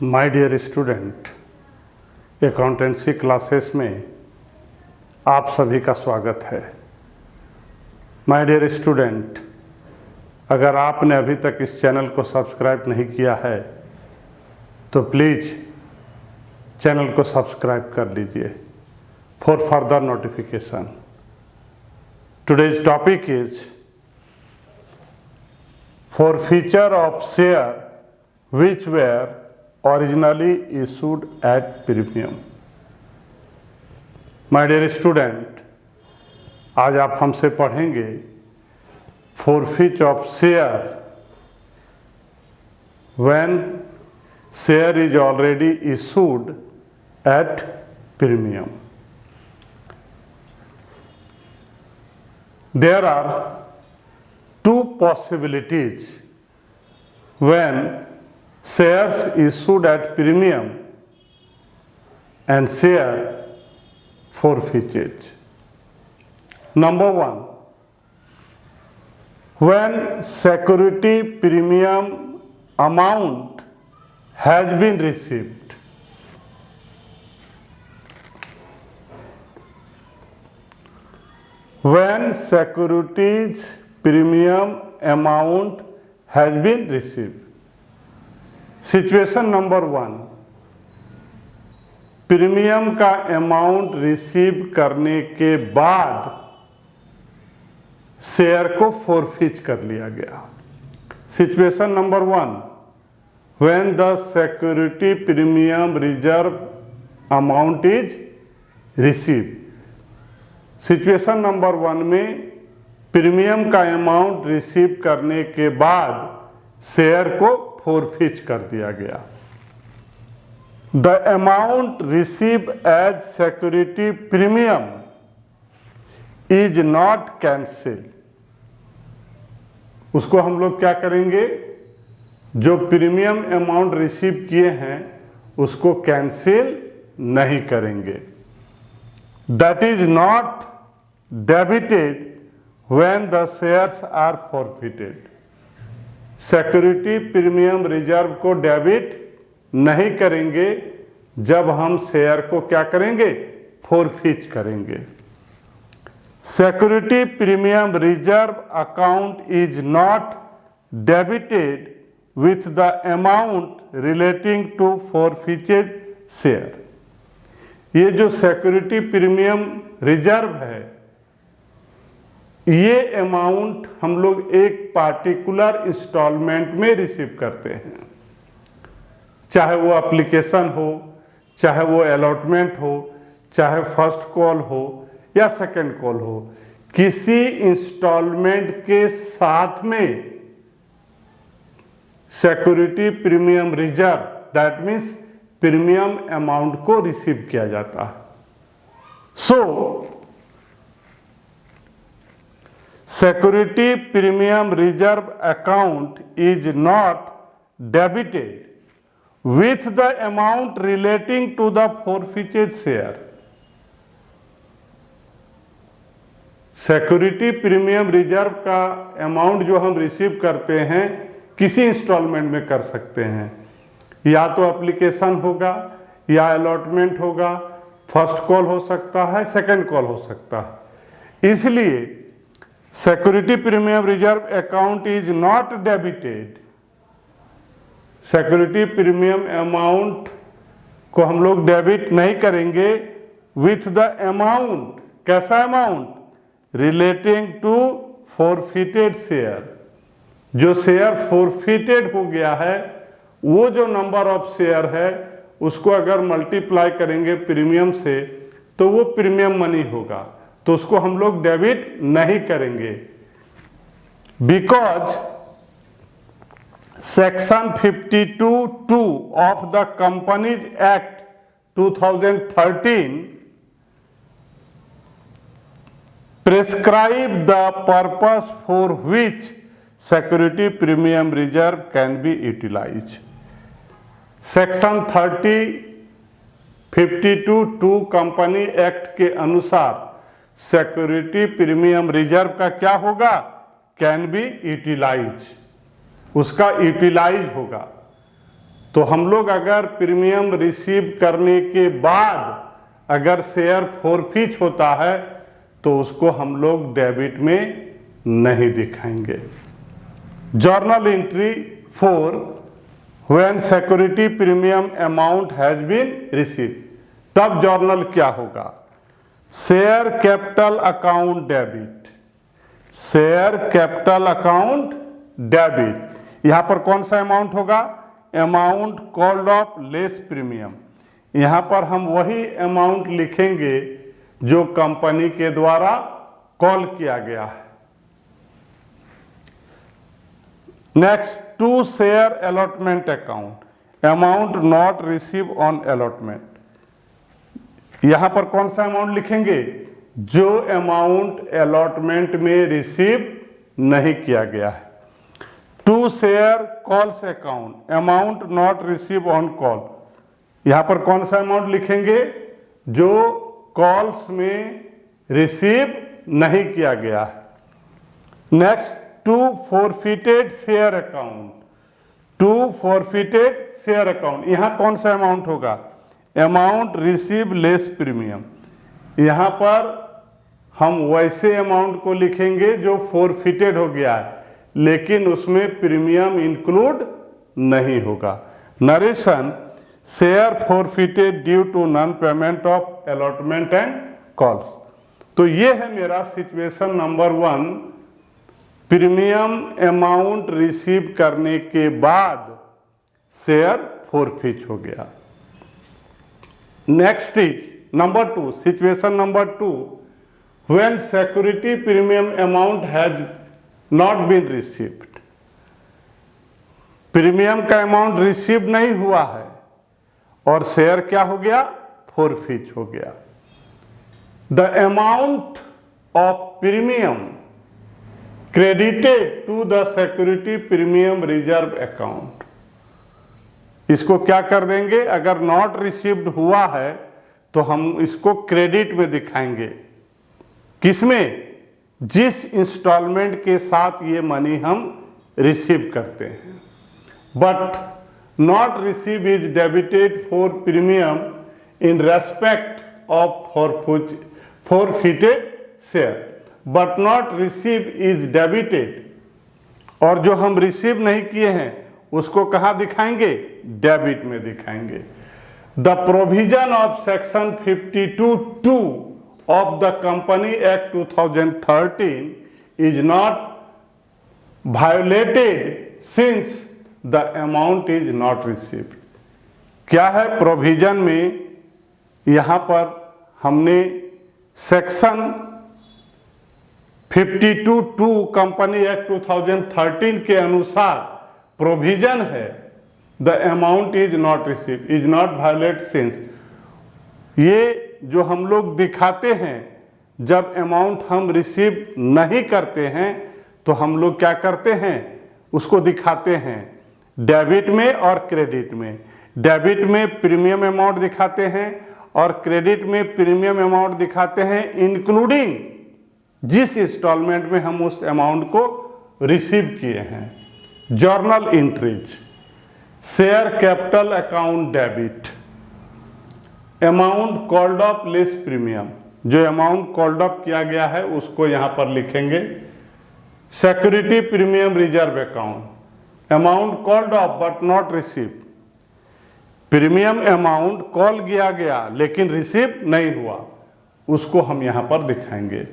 My dear student, accountancy classes में आप सभी का स्वागत है। माय डियर स्टूडेंट, अगर आपने अभी तक इस चैनल को सब्सक्राइब नहीं किया है तो प्लीज़ चैनल को सब्सक्राइब कर लीजिए for further notification. Today's topic is forfeiture of share which were originally issued at premium। My dear student, आज आप हमसे पढ़ेंगे forfeit of share when share is already issued at premium। There are two possibilities when shares issued at premium and share forfeited. Number one, when security premium amount has been received, when securities premium amount has been received। Situation number one, premium का amount receive करने के बाद share को forfeit कर लिया गया। Situation number one, when the security premium reserve amount is receive. Situation number one में premium का अमाउंट रिसीव करने के बाद शेयर को फोरफिच कर दिया गया। The amount receive as security premium is not cancel. उसको हम लोग क्या करेंगे, जो प्रीमियम अमाउंट रिसीव किए हैं उसको कैंसिल नहीं करेंगे। That is not debited when the shares are forfeited। Security premium reserve को डेबिट नहीं करेंगे जब हम शेयर को क्या करेंगे, फोरफिच करेंगे। Security premium reserve account is not debited with the amount relating to forfeited share. ये जो सिक्योरिटी प्रीमियम रिजर्व है, ये अमाउंट हम लोग एक पार्टिकुलर इंस्टॉलमेंट में रिसीव करते हैं, चाहे वो एप्लीकेशन हो, चाहे वो अलॉटमेंट हो, चाहे फर्स्ट कॉल हो या सेकंड कॉल हो। किसी इंस्टॉलमेंट के साथ में security premium reserve, that means premium amount को रिसीव किया जाता है। So security premium reserve account is not debited with the amount relating to the forfeited share. Security premium reserve का अमाउंट जो हम रिसीव करते हैं किसी इंस्टॉलमेंट में कर सकते हैं, या तो एप्लीकेशन होगा या अलॉटमेंट होगा, फर्स्ट कॉल हो सकता है, सेकंड कॉल हो सकता है। इसलिए security premium reserve account is not debited. Security premium amount को हम लोग डेबिट नहीं करेंगे विथ द अमाउंट। कैसा amount? Relating to forfeited share. जो शेयर फोरफिटेड हो गया है, वो जो नंबर ऑफ शेयर है उसको अगर मल्टीप्लाई करेंगे प्रीमियम से तो वो प्रीमियम मनी होगा, तो उसको हम लोग डेबिट नहीं करेंगे। Because section 52(2) of the companies act 2013 prescribe the purpose for which security premium reserve can be utilise. Section 52(2) company act के अनुसार सिक्योरिटी प्रीमियम रिजर्व का क्या होगा, कैन बी यूटिलाइज। उसका यूटिलाइज होगा। तो हम लोग अगर प्रीमियम रिसीव करने के बाद अगर शेयर फोरफीट होता है तो उसको हम लोग डेबिट में नहीं दिखाएंगे। Journal entry 4, when security premium amount has been receive, तब जर्नल क्या होगा? Share capital account debit, share capital account debit. यहां पर कौन सा अमाउंट होगा? Amount called of less premium. यहां पर हम वही अमाउंट लिखेंगे जो कंपनी के द्वारा कॉल किया गया है। Next, to share allotment account, amount not receive on allotment. यहां पर कौन सा अमाउंट लिखेंगे? जो अमाउंट अलॉटमेंट में रिसीव नहीं किया गया है। To share calls account, amount not receive on call. यहां पर कौन सा अमाउंट लिखेंगे? जो कॉल्स में रिसीव नहीं किया गया है। Next, to forfeited share account, to forfeited share account. यहां कौन सा अमाउंट होगा? Amount receive less premium. यहां पर हम वैसे अमाउंट को लिखेंगे जो फॉरफिटेड हो गया है लेकिन उसमें प्रीमियम इंक्लूड नहीं होगा। Narration, share forfeited due to non payment of allotment and calls. तो ये है मेरा situation number 1, premium amount receive करने के बाद शेयर फॉरफिट हो गया। Next is number 2, situation number 2, when security premium amount has not been received. Premium का अमाउंट रिसीव नहीं हुआ है और शेयर क्या हो गया? फॉरफिट हो गया। The amount of premium credited to the security premium reserve account. इसको क्या कर देंगे? अगर नॉट रिसीव्ड हुआ है तो हम इसको क्रेडिट में दिखाएंगे। किसमें? जिस इंस्टॉलमेंट के साथ ये मनी हम रिसीव करते हैं। But not receive is debited for premium in respect of forfeited share, but not receive is debited, और जो हम रिसीव नहीं किए हैं उसको कहाँ दिखाएंगे? डेबिट में दिखाएंगे। The provision of section 52(2) of the Company Act 2013 is not violated since the amount is not received। क्या है प्रोविजन में? यहाँ पर हमने सेक्शन 52(2) कंपनी एक्ट 2013 के अनुसार प्रोविजन है, the amount is not receive is not violate since. ये जो हम लोग दिखाते हैं, जब अमाउंट हम रिसीव नहीं करते हैं तो हम लोग क्या करते हैं? उसको दिखाते हैं डेबिट में और क्रेडिट में। डेबिट में प्रीमियम अमाउंट दिखाते हैं और क्रेडिट में प्रीमियम अमाउंट दिखाते हैं इंक्लूडिंग जिस इंस्टॉलमेंट में हम उस अमाउंट को रिसीव किए हैं। Journal entries, share capital account debit, amount called of less premium, जो अमाउंट कॉल्ड ऑफ किया गया है उसको यहां पर लिखेंगे। Security premium reserve account, amount called of but not receive, premium amount call किया गया लेकिन रिसीव नहीं हुआ, उसको हम यहां पर दिखाएंगे।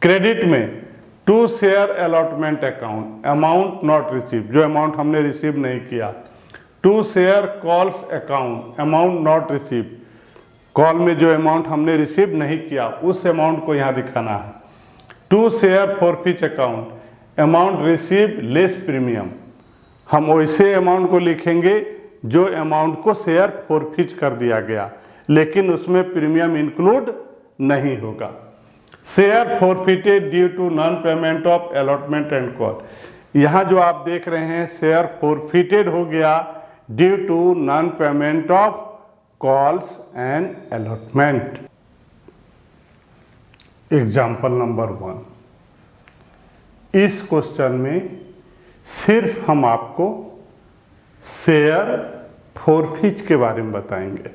क्रेडिट में to share allotment account, amount not receive, जो अमाउंट हमने रिसीव नहीं किया। To share calls account, amount not receive, call में जो अमाउंट हमने रिसीव नहीं किया उस अमाउंट को यहां दिखाना है। To share forfeit account, amount receive less premium, हम वैसे अमाउंट को लिखेंगे जो अमाउंट को शेयर फॉरफिट कर दिया गया लेकिन उसमें प्रीमियम इंक्लूड नहीं होगा। Share forfeited due to non payment of allotment and call, यहाँ जो आप देख रहे हैं शेयर फॉरफिटेड हो गया due to non payment of calls and allotment. Example number 1, इस क्वेश्चन में सिर्फ हम आपको शेयर फोरफीच के बारे में बताएंगे।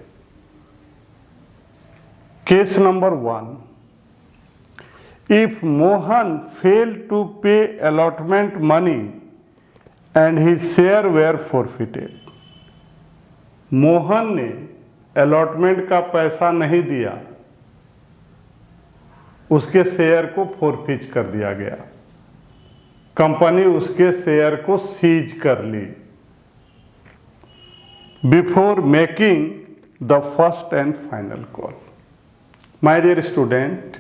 Case number 1, if Mohan fail to pay allotment money and his share were forfeited. Mohan ने अलॉटमेंट का पैसा नहीं दिया, उसके शेयर को फोरफिच कर दिया गया, कंपनी उसके शेयर को सीज कर ली before making the first and final call. My dear student,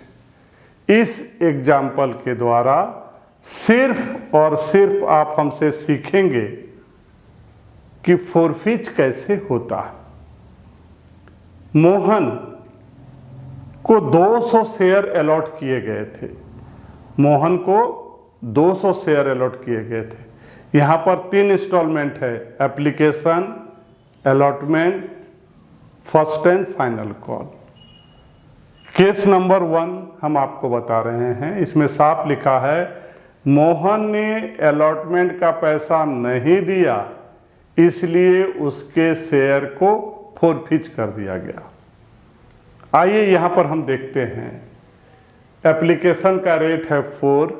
इस एग्जाम्पल के द्वारा सिर्फ और सिर्फ आप हमसे सीखेंगे कि फोरफिच कैसे होता है। मोहन को 200 शेयर अलॉट किए गए थे, मोहन को 200 शेयर अलॉट किए गए थे। यहाँ पर 3 इंस्टॉलमेंट है, application, allotment, first and final call. Case number 1 हम आपको बता रहे हैं, इसमें साफ लिखा है मोहन ने अलॉटमेंट का पैसा नहीं दिया, इसलिए उसके शेयर को फोरफिच कर दिया गया। आइए यहाँ पर हम देखते हैं, एप्लीकेशन का रेट है 4,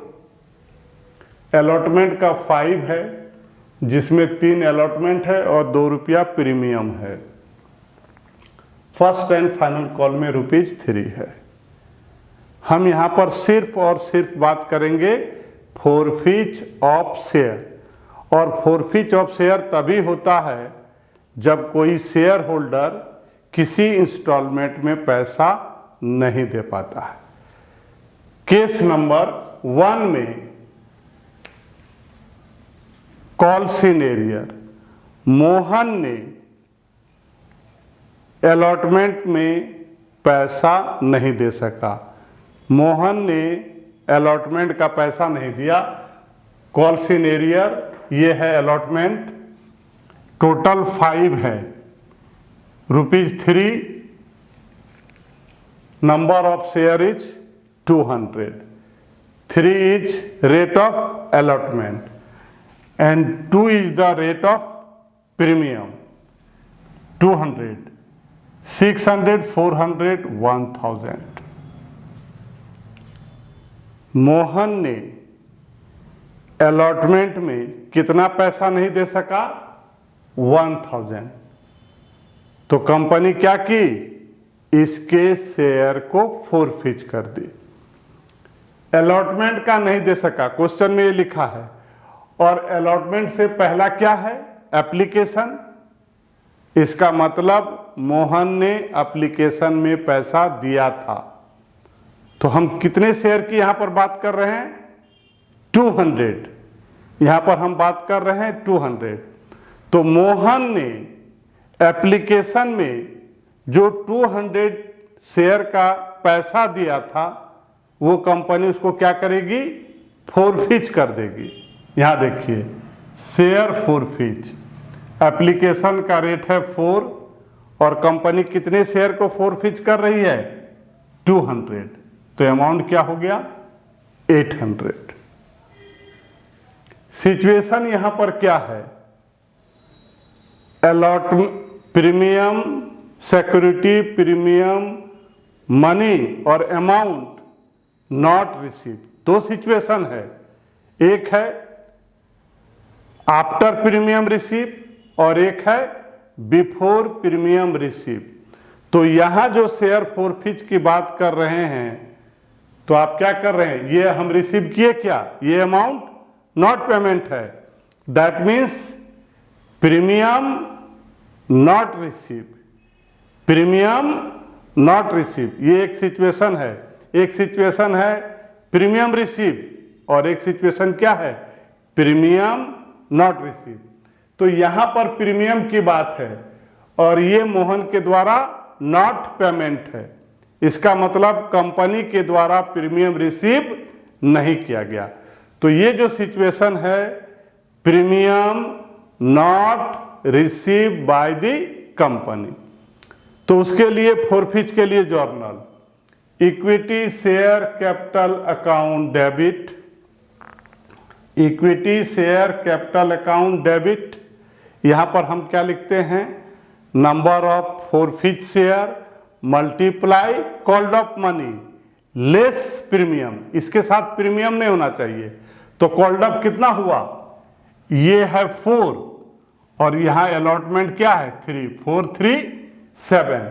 अलॉटमेंट का 5 है, जिसमें 3 अलॉटमेंट है और 2 रुपया प्रीमियम है। फर्स्ट एंड फाइनल कॉल में ₹3 है। हम यहाँ पर सिर्फ और सिर्फ बात करेंगे फोरफिच ऑफ शेयर, और फोरफिच ऑफ शेयर तभी होता है जब कोई शेयर होल्डर किसी इंस्टॉलमेंट में पैसा नहीं दे पाता है। केस नंबर 1 में कॉल सिनेरियर, मोहन ने अलॉटमेंट में पैसा नहीं दे सका, मोहन ने अलॉटमेंट का पैसा नहीं दिया। कॉल सिनेरियर ये है अलॉटमेंट, टोटल 5 है, ₹3, number of share is 200, 3 is rate of allotment and 2 is the rate of premium, 200, 600, 400, 1000। Mohan ने अलॉटमेंट में कितना पैसा नहीं दे सका? 1000। तो कंपनी क्या की? इसके शेयर को फोरफिच कर दी। अलॉटमेंट का नहीं दे सका, क्वेश्चन में ये लिखा है, और अलॉटमेंट से पहला क्या है? एप्लीकेशन। इसका मतलब मोहन ने एप्लीकेशन में पैसा दिया था। तो हम कितने शेयर की यहां पर बात कर रहे हैं? 200। यहां पर हम बात कर रहे हैं 200। तो मोहन ने एप्लीकेशन में जो 200 शेयर का पैसा दिया था, वो कंपनी उसको क्या करेगी? फोरफिच कर देगी। यहां देखिए, शेयर फोरफिच, एप्लीकेशन का रेट है 4 और कंपनी कितने शेयर को फोरफिच कर रही है? 200। तो अमाउंट क्या हो गया? 800। सिचुएशन यहां पर क्या है? Allotment premium, security premium, money और अमाउंट नॉट रिसीव। 2 सिचुएशन है, एक है आफ्टर प्रीमियम रिसीव और एक है बिफोर प्रीमियम रिसीव। तो यहां जो शेयर फोरफिच की बात कर रहे हैं, तो आप क्या कर रहे हैं? ये हम रिसीव किए क्या? ये अमाउंट नॉट पेमेंट है, that means premium not receive, premium not receive. ये एक सिचुएशन है। एक सिचुएशन है प्रीमियम रिसीव और एक सिचुएशन क्या है? Premium not receive. तो यहां पर प्रीमियम की बात है और ये मोहन के द्वारा नॉट पेमेंट है। इसका मतलब कंपनी के द्वारा प्रीमियम रिसीव नहीं किया गया। तो ये जो सिचुएशन है, premium not receive by the company, तो उसके लिए फोरफिच के लिए journal equity share capital account debit, equity share capital account debit. यहां पर हम क्या लिखते हैं? Number of forfeit share multiply called off money less premium, इसके साथ प्रीमियम नहीं होना चाहिए। तो कॉल्ड ऑफ कितना हुआ, ये है 4 और यहाँ अलॉटमेंट क्या है 3, 4 3 7,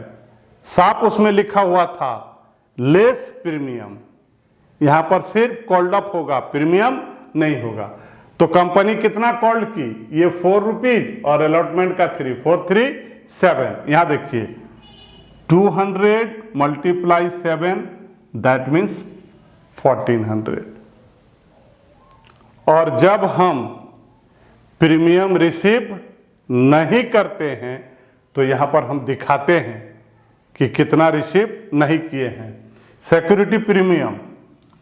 साफ उसमें लिखा हुआ था लेस प्रीमियम, यहाँ पर सिर्फ कॉल्ड ऑफ होगा, प्रीमियम नहीं होगा। तो कंपनी कितना कॉल्ड की, ये 4 रुपीज और अलॉटमेंट का 3, 4 3 7। यहाँ देखिए 200 मल्टीप्लाई 7 दैट मीन्स 1400। और जब हम प्रीमियम रिसीव नहीं करते हैं तो यहाँ पर हम दिखाते हैं कि कितना रिसीव नहीं किए हैं। Security premium,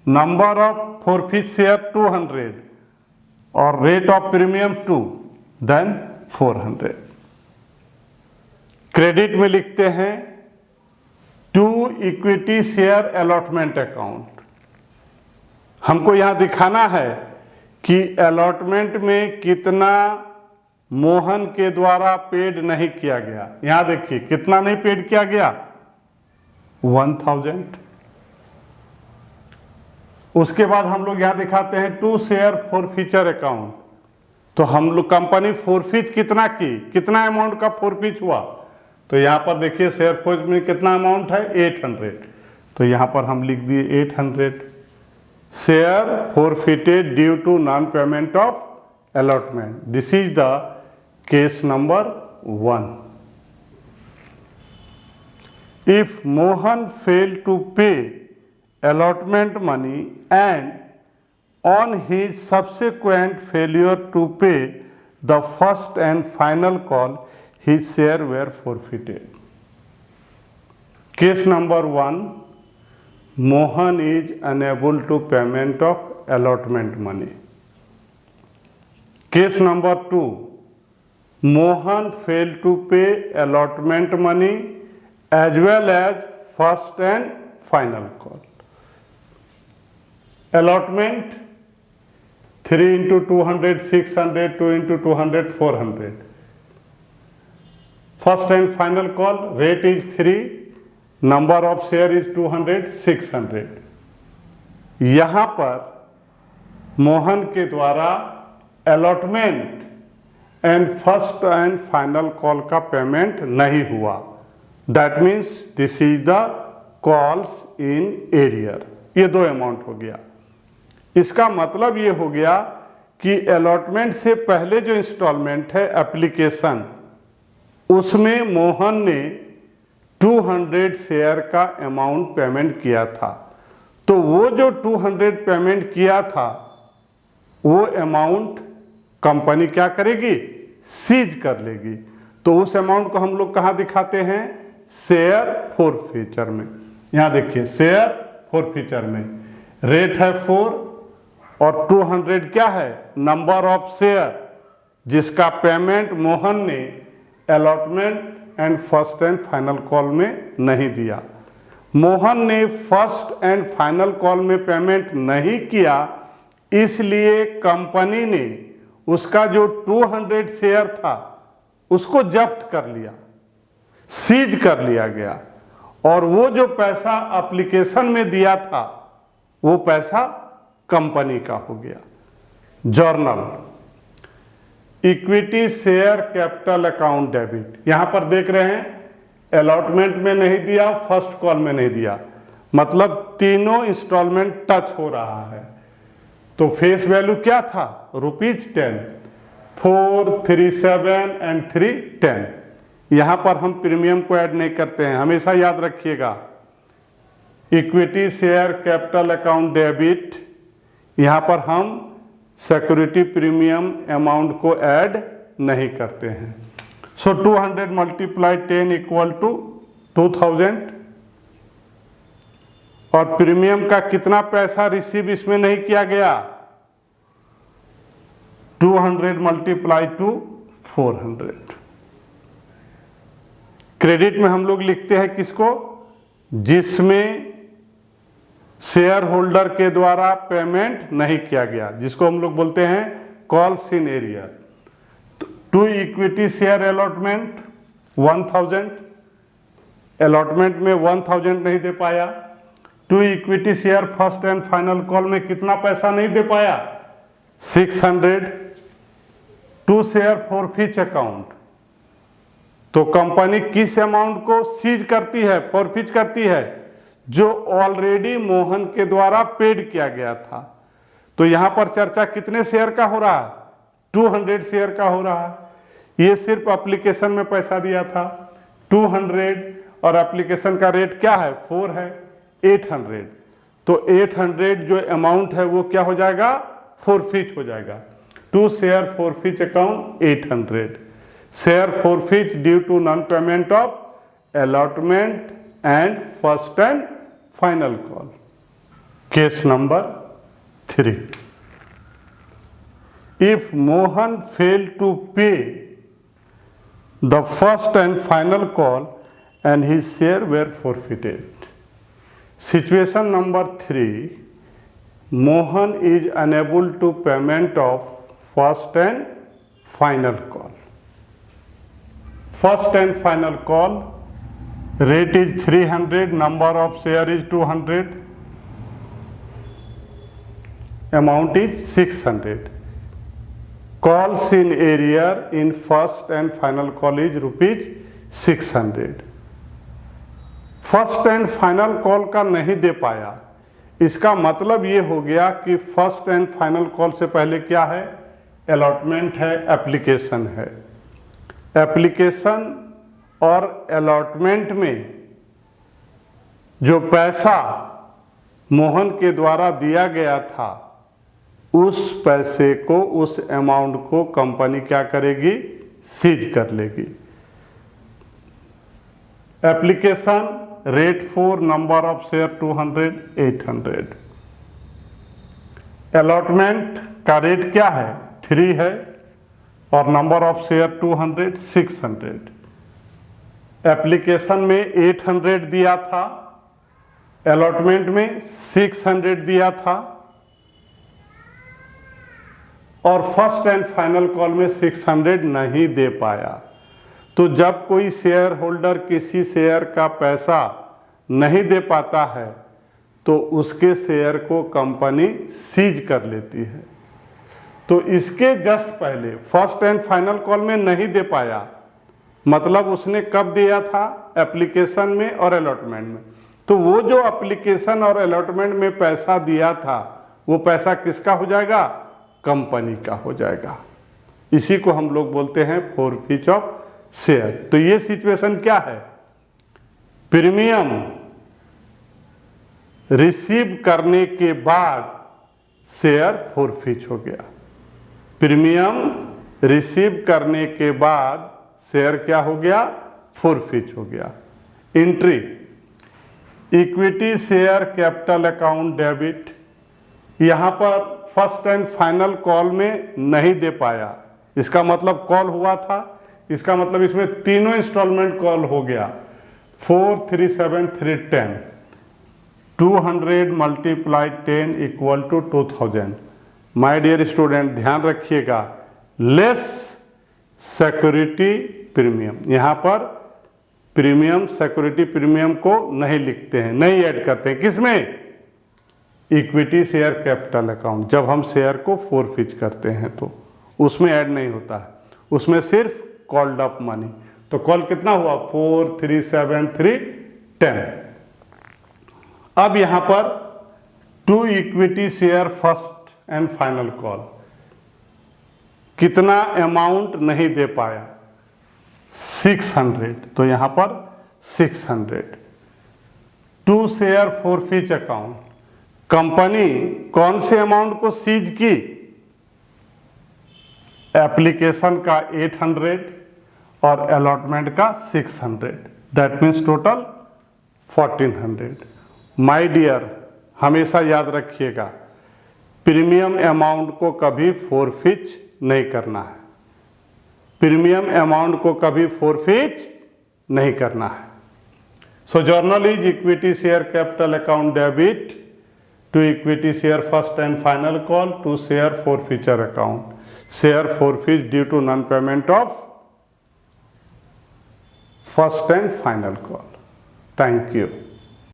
number of forfeit share 200 और rate of premium 2 then 400। Credit में लिखते हैं to equity share allotment account. हमको यहां दिखाना है कि अलॉटमेंट में कितना मोहन के द्वारा पेड नहीं किया गया। यहां देखिए कितना नहीं पेड किया गया, 1000। उसके बाद हम लोग यहां दिखाते हैं टू शेयर फॉरफीचर अकाउंट। तो हम लोग कंपनी फॉरफीच कितना की, कितना अमाउंट का फॉरफीच हुआ, तो यहां पर देखिए शेयर फॉरफीच में कितना अमाउंट है 800। तो यहां पर हम लिख दिए 800 share forfeited due to non payment of allotment. This is the case number 1। If Mohan fail to pay allotment money and on his subsequent failure to pay the first and final call his share were forfeited. Case number 1, Mohan is unable to payment of allotment money. Case number 2, Mohan failed to pay allotment money as well as first and final call. Allotment 3 into 200 600, 2 into 200 400. First and final call rate is 3, number of share is 200 600। यहाँ पर मोहन के द्वारा allotment and first and final call का payment नहीं हुआ। That means this is the calls in arrear. ये 2 amount हो गया। इसका मतलब ये हो गया कि अलॉटमेंट से पहले जो इंस्टॉलमेंट है एप्लीकेशन, उसमें मोहन ने 200 शेयर का अमाउंट पेमेंट किया था। तो वो जो 200 पेमेंट किया था वो अमाउंट कंपनी क्या करेगी, सीज कर लेगी। तो उस अमाउंट को हम लोग कहाँ दिखाते हैं, शेयर फॉरफीचर में। यहाँ देखिए शेयर फॉरफीचर में रेट है 4 और 200 क्या है, नंबर ऑफ शेयर जिसका पेमेंट मोहन ने allotment and first and final call में नहीं दिया। मोहन ने फर्स्ट एंड फाइनल कॉल में पेमेंट नहीं किया, इसलिए कंपनी ने उसका जो 200 शेयर था उसको जब्त कर लिया, सीज कर लिया गया। और वो जो पैसा एप्लीकेशन में दिया था वो पैसा कंपनी का हो गया। Journal equity share capital account debit, यहां पर देख रहे हैं अलॉटमेंट में नहीं दिया, फर्स्ट कॉल में नहीं दिया, मतलब तीनों इंस्टॉलमेंट टच हो रहा है। तो फेस वैल्यू क्या था, ₹10, 4 3 7 एंड 3 10। यहां पर हम प्रीमियम को ऐड नहीं करते हैं, हमेशा याद रखिएगा। Equity share capital account debit, यहां पर हम सिक्योरिटी प्रीमियम अमाउंट को ऐड नहीं करते हैं। सो 200 मल्टीप्लाई 10 इक्वल टू 2000। और प्रीमियम का कितना पैसा रिसीव इसमें नहीं किया गया, 200 मल्टीप्लाई टू 400। क्रेडिट में हम लोग लिखते हैं किसको, जिसमें शेयर होल्डर के द्वारा पेमेंट नहीं किया गया, जिसको हम लोग बोलते हैं calls in arrear. To equity share allotment 1000, allotment में 1000 नहीं दे पाया। To equity share first and final call में कितना पैसा नहीं दे पाया? 600। टू शेयर फॉरफिच अकाउंट, तो कंपनी किस अमाउंट को सीज करती है, फॉरफिच करती है? जो ऑलरेडी मोहन के द्वारा पेड किया गया था। तो यहां पर चर्चा कितने शेयर का हो रहा है? 200 शेयर का हो रहा है। ये सिर्फ एप्लीकेशन में पैसा दिया था 200, और एप्लीकेशन का रेट क्या है? 4 है, 800। तो 800 जो अमाउंट है वो क्या हो जाएगा? फॉरफिच हो जाएगा। To share forfeit account 800, share forfeit due to non payment of allotment and first and final call. Case number 3, if Mohan fail to pay the first and final call and his share were forfeited. Situation number 3, Mohan is unable to payment of first and final call. First and final call, rate is 300, number of share is 200, amount is 600. Calls in arrear in first and final call is rupees 600. First and final call का नहीं दे पाया, इसका मतलब ये हो गया कि फर्स्ट एंड फाइनल कॉल से पहले क्या है? अलॉटमेंट है, एप्लीकेशन है। एप्लीकेशन और अलॉटमेंट में जो पैसा मोहन के द्वारा दिया गया था, उस पैसे को, उस अमाउंट को कंपनी क्या करेगी? सीज कर लेगी। Application rate 4, number of share 200, 800। Allotment का रेट क्या है? 3 है, और नंबर ऑफ शेयर 200, 600। एप्लीकेशन में 800 दिया था, अलॉटमेंट में 600 दिया था, और फर्स्ट एंड फाइनल कॉल में 600 नहीं दे पाया। तो जब कोई शेयर होल्डर किसी शेयर का पैसा नहीं दे पाता है तो उसके शेयर को कंपनी सीज कर लेती है। तो इसके जस्ट पहले फर्स्ट एंड फाइनल कॉल में नहीं दे पाया, मतलब उसने कब दिया था? एप्लीकेशन में और अलॉटमेंट में। तो वो जो एप्लीकेशन और अलॉटमेंट में पैसा दिया था, वो पैसा किसका हो जाएगा? कंपनी का हो जाएगा। इसी को हम लोग बोलते हैं फॉरफिच ऑफ शेयर। तो ये सिचुएशन क्या है? प्रीमियम रिसीव करने के बाद शेयर फॉरफिच हो गया। प्रीमियम रिसीव करने के बाद शेयर क्या हो गया? फॉरफिच हो गया। Entry, equity share capital account debit, यहां पर फर्स्ट एंड फाइनल कॉल में नहीं दे पाया, इसका मतलब कॉल हुआ था, इसका मतलब इसमें तीनों इंस्टॉलमेंट कॉल हो गया। 4, 3, 7, 3, 10, 200 multiply 10 equal to 2000। My dear student, ध्यान रखिएगा, लेस सिक्योरिटी प्रीमियम, यहाँ पर प्रीमियम, सिक्योरिटी प्रीमियम को नहीं लिखते हैं, नहीं ऐड करते हैं। किसमें? Equity share capital account. जब हम शेयर को फॉरफिच करते हैं तो उसमें ऐड नहीं होता है, उसमें सिर्फ कॉल्ड अप मनी। तो कॉल कितना हुआ? 4, 3, 7, 3, 10। अब यहां पर to equity share first and final call, कितना अमाउंट नहीं दे पाया? 600। तो यहां पर 600। To share forfeit account, company कौन से अमाउंट को सीज की? एप्लीकेशन का 800 और अलॉटमेंट का 600, that means total 1400। My dear, हमेशा याद रखिएगा, प्रीमियम अमाउंट को कभी फॉरफिच नहीं करना है। प्रीमियम अमाउंट को कभी फॉरफिच नहीं करना है। So journal is equity share capital account debit to equity share first and final call to share forfeiture account, share forfeit due to non payment of first and final call. Thank you.